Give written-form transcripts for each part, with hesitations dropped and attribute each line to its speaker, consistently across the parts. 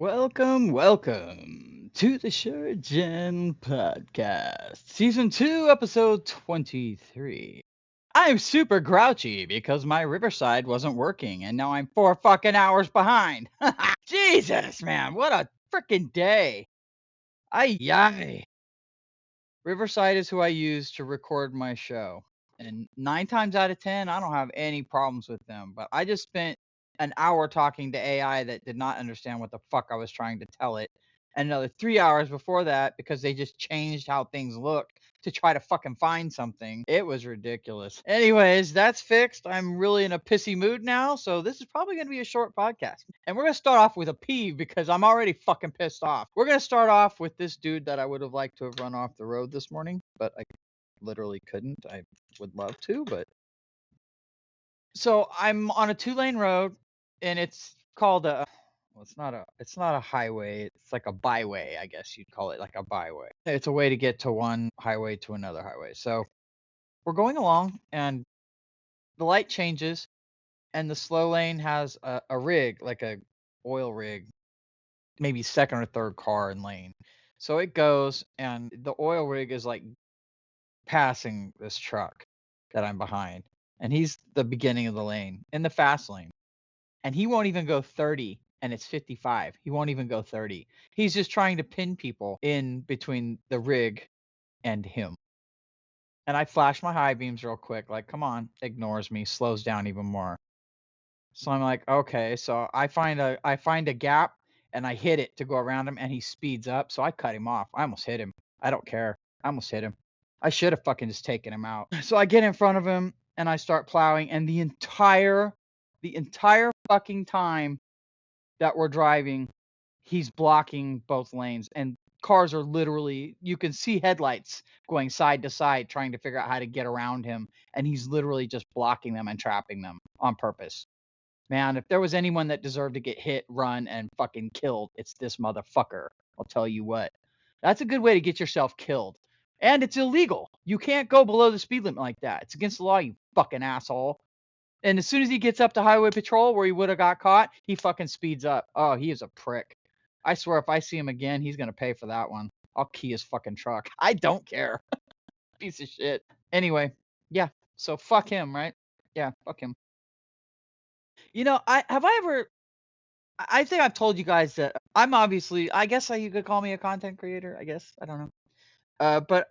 Speaker 1: Welcome to the show, Jan Podcast, Season 2, Episode 23. I'm super grouchy because my Riverside wasn't working and now I'm 4 fucking hours behind. Jesus, man, what a freaking day. Ay, yay. Riverside is who I use to record my show. And 9 times out of 10, I don't have any problems with them. But I just spent an hour talking to AI that did not understand what the fuck I was trying to tell it. And another 3 hours before that because they just changed how things look to try to fucking find something. It was ridiculous. Anyways, that's fixed. I'm really in a pissy mood now. So this is probably going to be a short podcast. And we're going to start off with a peeve because I'm already fucking pissed off. We're going to start off with this dude that I would have liked to have run off the road this morning, but I literally couldn't. I would love to, but so I'm on a 2-lane road and it's called a well, it's not a highway, it's like a byway, I guess you'd call it, like a byway. It's a way to get to one highway to another highway. So we're going along and the light changes and the slow lane has a rig, like a oil rig, maybe second or third car in lane. So it goes and the oil rig is like passing this truck that I'm behind. And he's the beginning of the lane in the fast lane. And he won't even go 30 and it's 55. He won't even go 30. He's just trying to pin people in between the rig and him. And I flash my high beams real quick, like, come on, ignores me, slows down even more. So I'm like, okay, so I find a gap and I hit it to go around him and he speeds up. So I cut him off. I almost hit him. I don't care. I almost hit him. I should have fucking just taken him out. So I get in front of him and I start plowing and the entire fucking time that we're driving, he's blocking both lanes and cars are literally, you can see headlights going side to side trying to figure out how to get around him and he's literally just blocking them and trapping them on purpose. Man, if there was anyone that deserved to get hit, run, and fucking killed, it's this motherfucker. I'll tell you what. That's a good way to get yourself killed. And it's illegal. You can't go below the speed limit like that. It's against the law, you fucking asshole. And as soon as he gets up to highway patrol where he would have got caught, he fucking speeds up. Oh, he is a prick. I swear if I see him again, he's going to pay for that one. I'll key his fucking truck. I don't care. Piece of shit. Anyway, yeah. So fuck him, right? Yeah, fuck him. I ever I think I've told you guys that I'm obviously, I guess you could call me a content creator, I guess. I don't know. But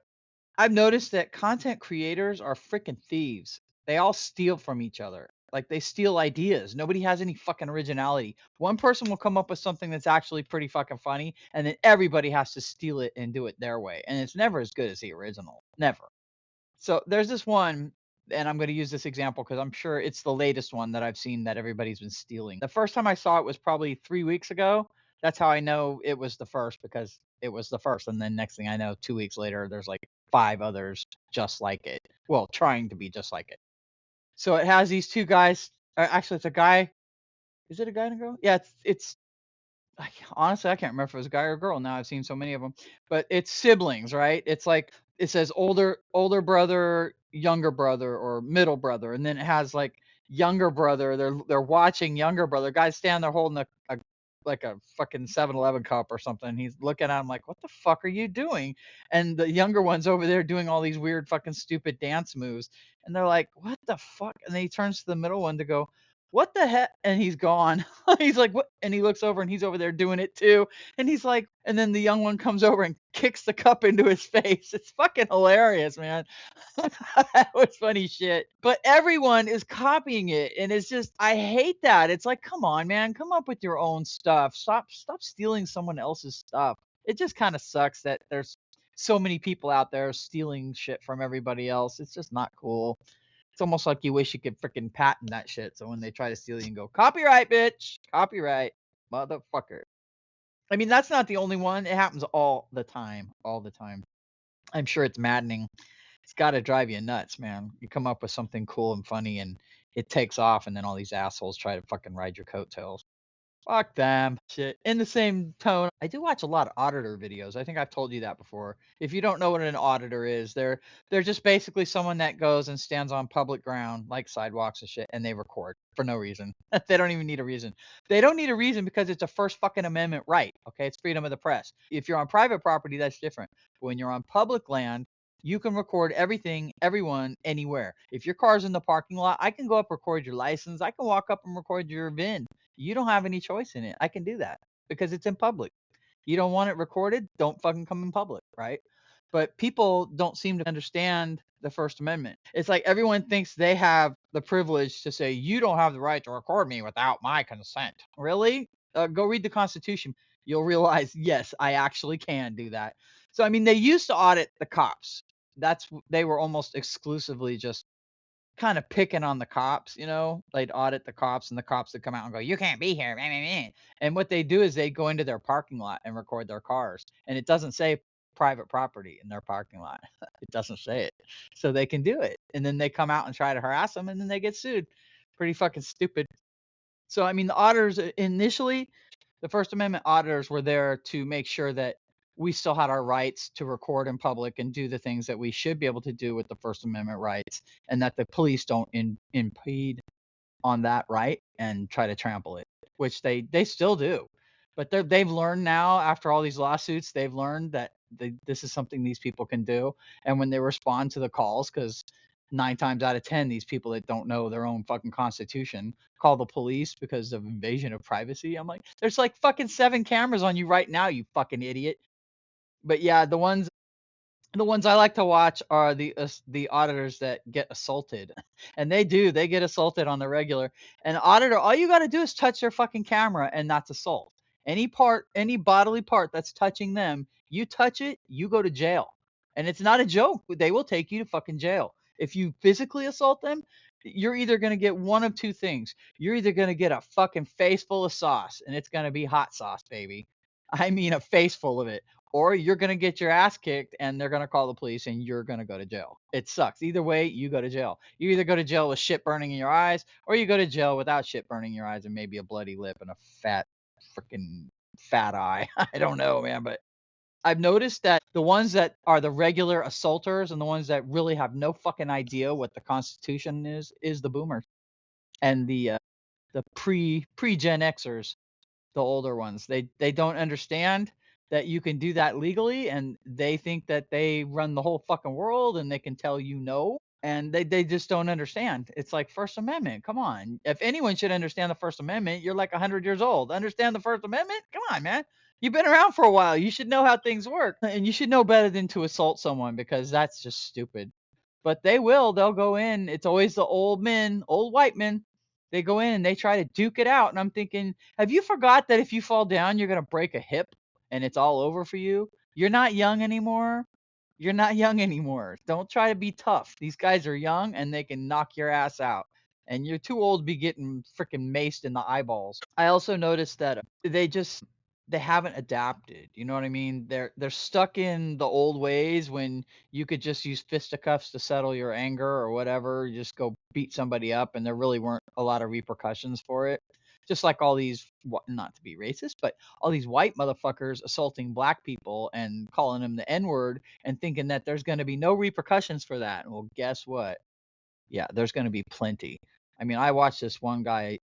Speaker 1: I've noticed that content creators are freaking thieves. They all steal from each other. Like they steal ideas. Nobody has any fucking originality. One person will come up with something that's actually pretty fucking funny, and then everybody has to steal it and do it their way. And it's never as good as the original. Never. So there's this one, and I'm going to use this example because I'm sure it's the latest one that I've seen that everybody's been stealing. The first time I saw it was probably 3 weeks ago. That's how I know it was the first because it was the first. And then next thing I know, 2 weeks later, there's like 5 others just like it. Well, trying to be just like it. So it has these two guys. Actually, it's a guy. Is it a guy and a girl? Yeah, it's honestly, I can't remember if it was a guy or a girl. Now I've seen so many of them, but it's siblings, right? It's like it says older brother, younger brother, or middle brother, and then it has like younger brother. They're watching younger brother. Guys stand there holding a like a fucking 7-Eleven cup or something. He's looking at him like, "What the fuck are you doing?" And the younger one's over there doing all these weird fucking stupid dance moves, and they're like, "What the fuck?" And then he turns to the middle one to go, what the heck? And he's gone. He's like, what? And he looks over and he's over there doing it too. And he's like, and then the young one comes over and kicks the cup into his face. It's fucking hilarious, man. That was funny shit. But everyone is copying it. And it's just, I hate that. It's like, come on, man, come up with your own stuff. Stop stealing someone else's stuff. It just kind of sucks that there's so many people out there stealing shit from everybody else. It's just not cool. It's almost like you wish you could freaking patent that shit. So when they try to steal you and go, copyright, bitch, copyright, motherfucker. I mean, that's not the only one. It happens all the time, all the time. I'm sure it's maddening. It's got to drive you nuts, man. You come up with something cool and funny and it takes off and then all these assholes try to fucking ride your coattails. Fuck them. Shit. In the same tone, I do watch a lot of auditor videos. I think I've told you that before. If you don't know what an auditor is, they're just basically someone that goes and stands on public ground, like sidewalks and shit, and they record for no reason. They don't even need a reason. They don't need a reason because it's a First fucking Amendment right. Okay, it's freedom of the press. If you're on private property, that's different. But when you're on public land, you can record everything, everyone, anywhere. If your car's in the parking lot, I can go up, record your license. I can walk up and record your VIN. You don't have any choice in it. I can do that because it's in public. You don't want it recorded, don't fucking come in public, right? But people don't seem to understand the First Amendment. It's like everyone thinks they have the privilege to say, you don't have the right to record me without my consent. Really? Go read the Constitution. You'll realize, yes, I actually can do that. So, I mean, they used to audit the cops. They were almost exclusively just kind of picking on the cops, you know? They'd audit the cops and the cops would come out and go, "You can't be here." Meh, meh, meh." And what they do is they go into their parking lot and record their cars. And it doesn't say private property in their parking lot. It doesn't say it. So they can do it. And then they come out and try to harass them and then they get sued. Pretty fucking stupid. So, I mean, the auditors initially, the First Amendment auditors were there to make sure that we still had our rights to record in public and do the things that we should be able to do with the First Amendment rights, and that the police don't impede on that right and try to trample it, which they still do. But they've learned now, after all these lawsuits, they've learned that this is something these people can do. And when they respond to the calls, because 9 times out of 10, these people that don't know their own fucking constitution call the police because of invasion of privacy. I'm like, there's like fucking 7 cameras on you right now, you fucking idiot. But yeah, the ones I like to watch are the auditors that get assaulted, and they get assaulted on the regular. An auditor, all you got to do is touch their fucking camera, and that's assault. Any bodily part that's touching them, you touch it, you go to jail, and it's not a joke. They will take you to fucking jail if you physically assault them. You're either gonna get one of two things. You're either gonna get a fucking face full of sauce, and it's gonna be hot sauce, baby. I mean, a face full of it, or you're going to get your ass kicked and they're going to call the police and you're going to go to jail. It sucks. Either way, you go to jail. You either go to jail with shit burning in your eyes, or you go to jail without shit burning in your eyes and maybe a bloody lip and a freaking fat eye. I don't know, man, but I've noticed that the ones that are the regular assaulters and the ones that really have no fucking idea what the Constitution is the boomers and the pre-Gen Xers, the older ones. They don't understand that you can do that legally, and they think that they run the whole fucking world and they can tell you no. And they just don't understand. It's like First Amendment. Come on. If anyone should understand the First Amendment, you're like 100 years old. Understand the First Amendment? Come on, man. You've been around for a while. You should know how things work. And you should know better than to assault someone because that's just stupid. But they will. They'll go in. It's always the old men, old white men. They go in and they try to duke it out. And I'm thinking, have you forgot that if you fall down, you're going to break a hip and it's all over for you? You're not young anymore. You're not young anymore. Don't try to be tough. These guys are young and they can knock your ass out. And you're too old to be getting freaking maced in the eyeballs. I also noticed that they haven't adapted. You know what I mean? They're stuck in the old ways when you could just use fisticuffs to settle your anger or whatever. You just go beat somebody up, and there really weren't a lot of repercussions for it. Just like all these, not to be racist, but all these white motherfuckers assaulting black people and calling them the N-word and thinking that there's going to be no repercussions for that. Well, guess what? Yeah, there's going to be plenty. I mean, I watched this one guy.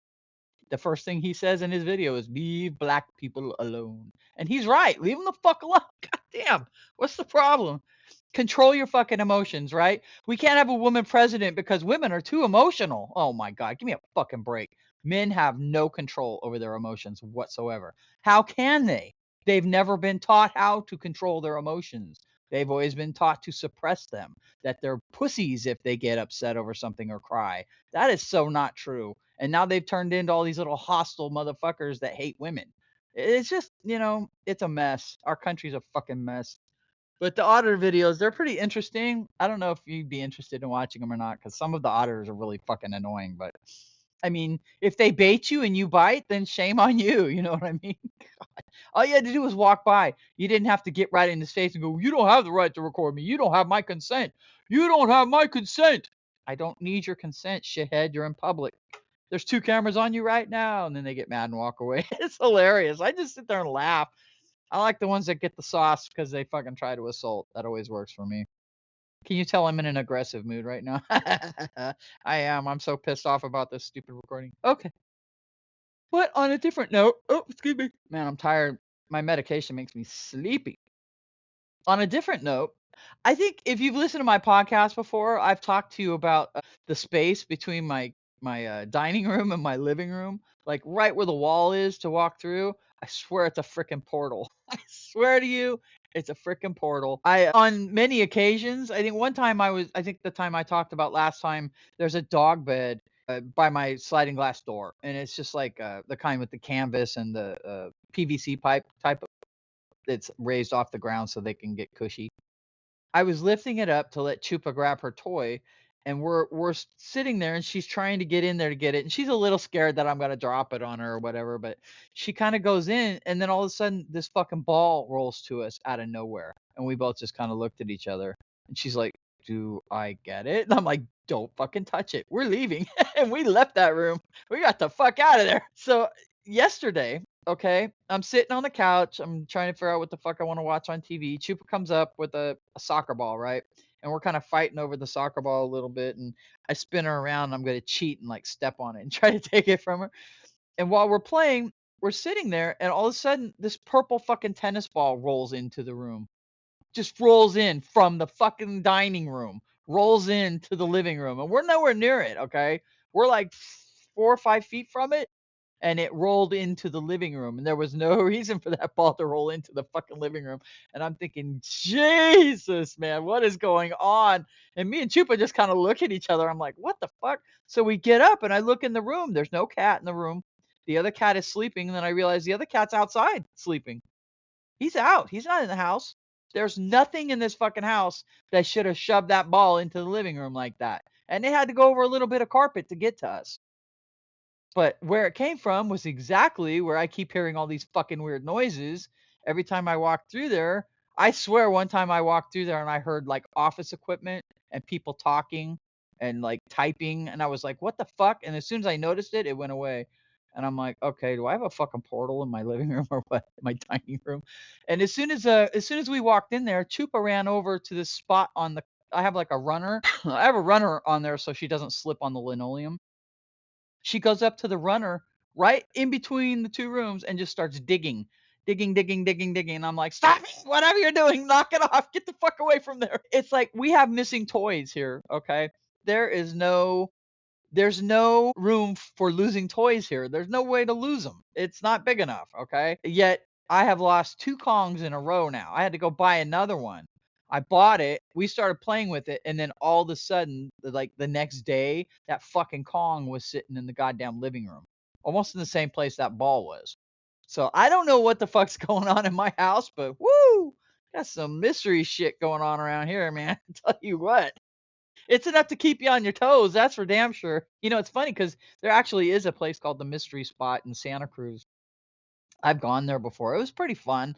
Speaker 1: The first thing he says in his video is leave black people alone. And he's right. Leave them the fuck alone. God damn. What's the problem? Control your fucking emotions, right? We can't have a woman president because women are too emotional. Oh my God. Give me a fucking break. Men have no control over their emotions whatsoever. How can they? They've never been taught how to control their emotions. They've always been taught to suppress them, that they're pussies if they get upset over something or cry. That is so not true. And now they've turned into all these little hostile motherfuckers that hate women. It's just, it's a mess. Our country's a fucking mess. But the auditor videos, they're pretty interesting. I don't know if you'd be interested in watching them or not, because some of the auditors are really fucking annoying. But I mean, if they bait you and you bite, then shame on you. You know what I mean? God. All you had to do was walk by. You didn't have to get right in his face and go, "You don't have the right to record me. You don't have my consent. You don't have my consent." I don't need your consent, shithead. You're in public. There's 2 cameras on you right now, and then they get mad and walk away. It's hilarious. I just sit there and laugh. I like the ones that get the sauce because they fucking try to assault. That always works for me. Can you tell I'm in an aggressive mood right now? I am. I'm so pissed off about this stupid recording. Okay. But on a different note, oh, excuse me. Man, I'm tired. My medication makes me sleepy. On a different note, I think if you've listened to my podcast before, I've talked to you about the space between my dining room and my living room, like right where the wall is to walk through. I swear it's a freaking portal. I swear to you, it's a freaking portal. On many occasions, I think one time I think the time I talked about last time, there's a dog bed by my sliding glass door, and it's just like the kind with the canvas and the PVC pipe type that's raised off the ground so they can get cushy. I was lifting it up to let Chupa grab her toy, and we're sitting there, and she's trying to get in there to get it, and she's a little scared that I'm gonna drop it on her or whatever, but she kind of goes in, and then all of a sudden this fucking ball rolls to us out of nowhere, and we both just kind of looked at each other, and she's like, "Do I get it?" And I'm like, "Don't fucking touch it. We're leaving." And we left that room. We got the fuck out of there. So yesterday, okay, I'm sitting on the couch. I'm trying to figure out what the fuck I want to watch on TV. Chupa comes up with a soccer ball, right? And we're kind of fighting over the soccer ball a little bit. And I spin her around. And I'm going to cheat and like step on it and try to take it from her. And while we're playing, we're sitting there. And all of a sudden, this purple fucking tennis ball rolls into the room. Just rolls in from the fucking dining room, rolls into the living room. And we're nowhere near it, okay? We're like 4 or 5 feet from it, and it rolled into the living room, and there was no reason for that ball to roll into the fucking living room. And I'm thinking, Jesus, man, what is going on? And me and Chupa just kind of look at each other. I'm like, what the fuck? So we get up, and I look in the room. There's no cat in the room. The other cat is sleeping, and then I realize the other cat's outside sleeping. He's out. He's not in the house. There's nothing in this fucking house that should have shoved that ball into the living room like that. And they had to go over a little bit of carpet to get to us. But where it came from was exactly where I keep hearing all these fucking weird noises every time I walk through there. I swear one time I walked through there and I heard like office equipment and people talking and like typing, and I was like, what the fuck? And as soon as I noticed it, it went away. And I'm like, okay, do I have a fucking portal in my living room or what? My dining room. And as soon as we walked in there, Chupa ran over to this spot on the I have like a runner. I have a runner on there so she doesn't slip on the linoleum. She goes up to the runner right in between the 2 rooms and just starts digging. Digging, digging, digging, digging. And I'm like, stop it! Whatever you're doing, knock it off. Get the fuck away from there. It's like we have missing toys here, okay? There is no there's no room for losing toys here. There's no way to lose them. It's not big enough, okay? Yet I have lost 2 Kongs in a row now. I had to go buy another one. I bought it. We started playing with it, and then all of a sudden, like the next day, that fucking Kong was sitting in the goddamn living room, almost in the same place that ball was. So I don't know what the fuck's going on in my house, but woo, got some mystery shit going on around here, man. I tell you what. It's enough to keep you on your toes, that's for damn sure. You know, it's funny because there actually is a place called the Mystery Spot in Santa Cruz. I've gone there before. It was pretty fun.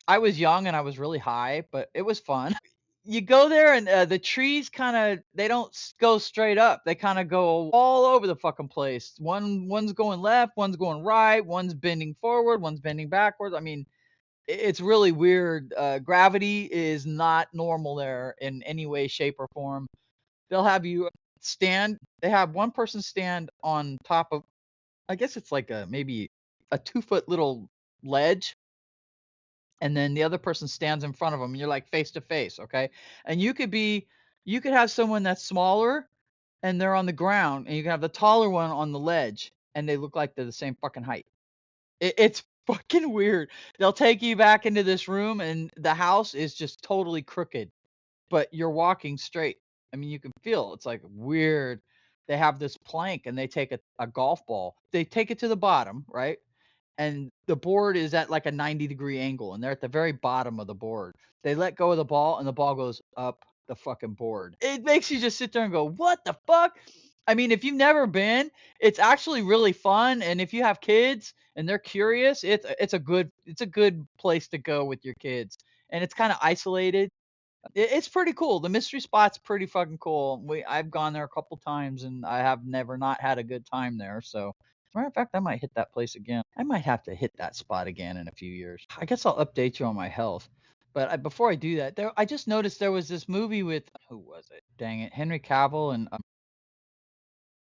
Speaker 1: I was young and I was really high, but it was fun. You go there and the trees they don't go straight up. They kind of go all over the fucking place. One's going left, one's going right, one's bending forward, one's bending backwards. I mean, it's really weird. Gravity is not normal there in any way, shape, or form. They'll have you stand. They have one person stand on top of, I guess it's like maybe a 2-foot little ledge, and then the other person stands in front of them, and you're like face to face, okay? And you could have someone that's smaller, and they're on the ground, and you can have the taller one on the ledge, and they look like they're the same fucking height. It's fucking weird. They'll take you back into this room, and the house is just totally crooked, but you're walking straight. I mean, you can feel it's like weird. They have this plank, and they take a golf ball. They take it to the bottom, right? And the board is at like a 90-degree angle, and they're at the very bottom of the board. They let go of the ball, and the ball goes up the fucking board. It makes you just sit there and go, what the fuck? I mean, if you've never been, it's actually really fun. And if you have kids and they're curious, it's a good place to go with your kids. And it's kind of isolated. It's pretty cool. The mystery spot's pretty fucking cool. I've gone there a couple times and I have never not had a good time there. So, as a matter of fact, I might hit that place again. I might have to hit that spot again in a few years. I guess I'll update you on my health. But before I do that, I just noticed there was this movie with who was it? Dang it, Henry Cavill and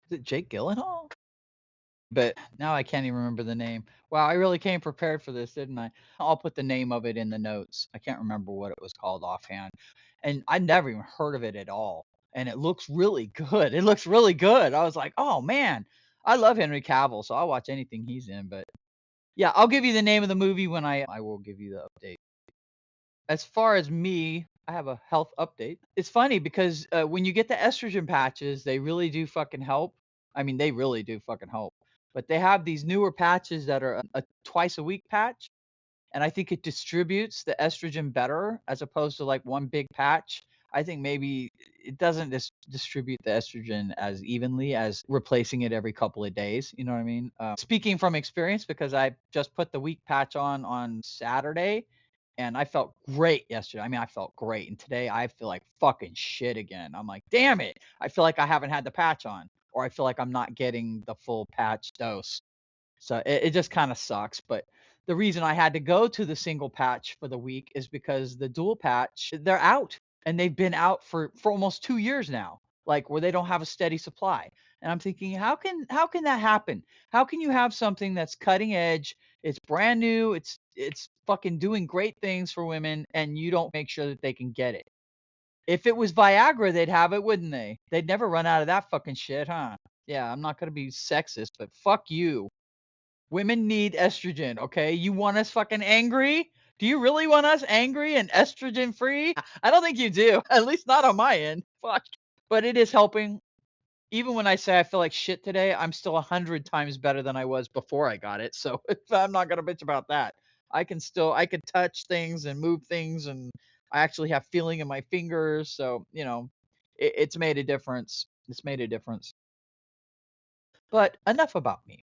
Speaker 1: is it Jake Gyllenhaal? But now I can't even remember the name. Wow, I really came prepared for this, didn't I? I'll put the name of it in the notes. I can't remember what it was called offhand. And I never even heard of it at all. And it looks really good. It looks really good. I was like, oh man, I love Henry Cavill, so I'll watch anything he's in. But yeah, I'll give you the name of the movie when I will give you the update. As far as me, I have a health update. It's funny because when you get the estrogen patches, they really do fucking help. I mean, they really do fucking help. But they have these newer patches that are a twice a week patch. And I think it distributes the estrogen better as opposed to like one big patch. I think maybe it doesn't distribute the estrogen as evenly as replacing it every couple of days. You know what I mean? Speaking from experience, because I just put the week patch on Saturday, and I felt great yesterday. I mean, I felt great, and today I feel like fucking shit again. I'm like, damn it! I feel like I haven't had the patch on, or I feel like I'm not getting the full patch dose. So it just kind of sucks. But the reason I had to go to the single patch for the week is because the dual patch, they're out and they've been out for almost 2 years now, like where they don't have a steady supply. And I'm thinking, how can that happen? How can you have something that's cutting edge, it's brand new, it's fucking doing great things for women, and you don't make sure that they can get it? If it was Viagra, they'd have it, wouldn't they? They'd never run out of that fucking shit, huh? Yeah, I'm not gonna be sexist, but fuck you. Women need estrogen, okay? You want us fucking angry? Do you really want us angry and estrogen free? I don't think you do. At least not on my end. Fuck. But it is helping. Even when I say I feel like shit today, I'm still 100 times better than I was before I got it. So I'm not gonna bitch about that. I could touch things and move things, and I actually have feeling in my fingers. So it's made a difference. It's made a difference. But enough about me.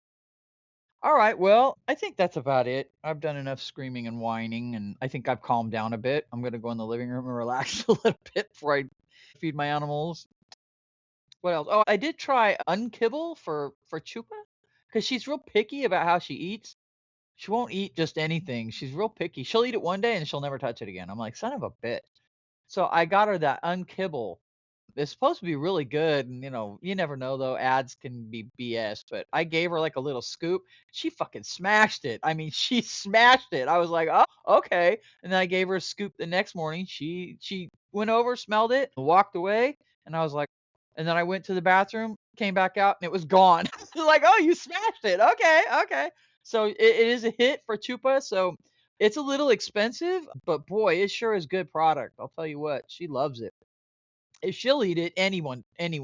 Speaker 1: All right, well, I think that's about it. I've done enough screaming and whining, and I think I've calmed down a bit. I'm gonna go in the living room and relax a little bit before I feed my animals. What else? Oh, I did try unkibble for Chupa because she's real picky about how she eats. She won't eat just anything. She's real picky. She'll eat it one day and she'll never touch it again. I'm like, son of a bitch. So I got her that unkibble. It's supposed to be really good, and you never know though. Ads can be BS, but I gave her like a little scoop. She fucking smashed it. I mean, she smashed it. I was like, oh, okay. And then I gave her a scoop the next morning. She went over, smelled it, walked away, and I was like, and then I went to the bathroom, came back out, and it was gone. Like, oh, you smashed it. Okay, okay. So it is a hit for Chupa. So it's a little expensive, but boy, it sure is good product. I'll tell you what, she loves it. If she'll eat it, anyone, any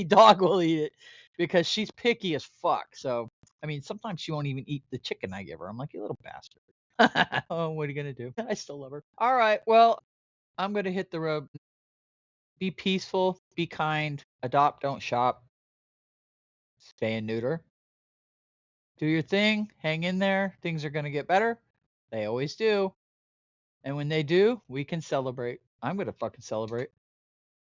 Speaker 1: dog will eat it because she's picky as fuck. So, I mean, sometimes she won't even eat the chicken I give her. I'm like, you little bastard. Oh, what are you gonna do? I still love her. All right, well, I'm gonna hit the road. Be peaceful, be kind, adopt, don't shop, stay and neuter. Do your thing, hang in there. Things are gonna get better. They always do. And when they do, we can celebrate. I'm gonna fucking celebrate.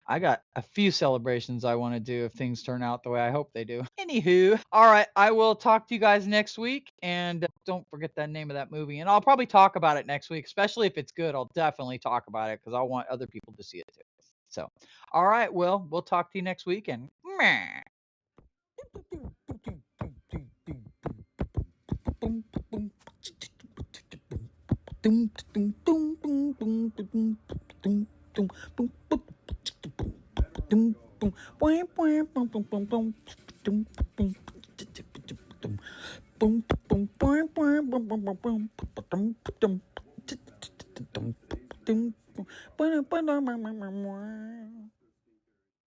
Speaker 1: I got a few celebrations I want to do if things turn out the way I hope they do. Anywho, all right, I will talk to you guys next week, and don't forget the name of that movie. And I'll probably talk about it next week, especially if it's good. I'll definitely talk about it because I want other people to see it too. So, all right, well, we'll talk to you next week, and meh.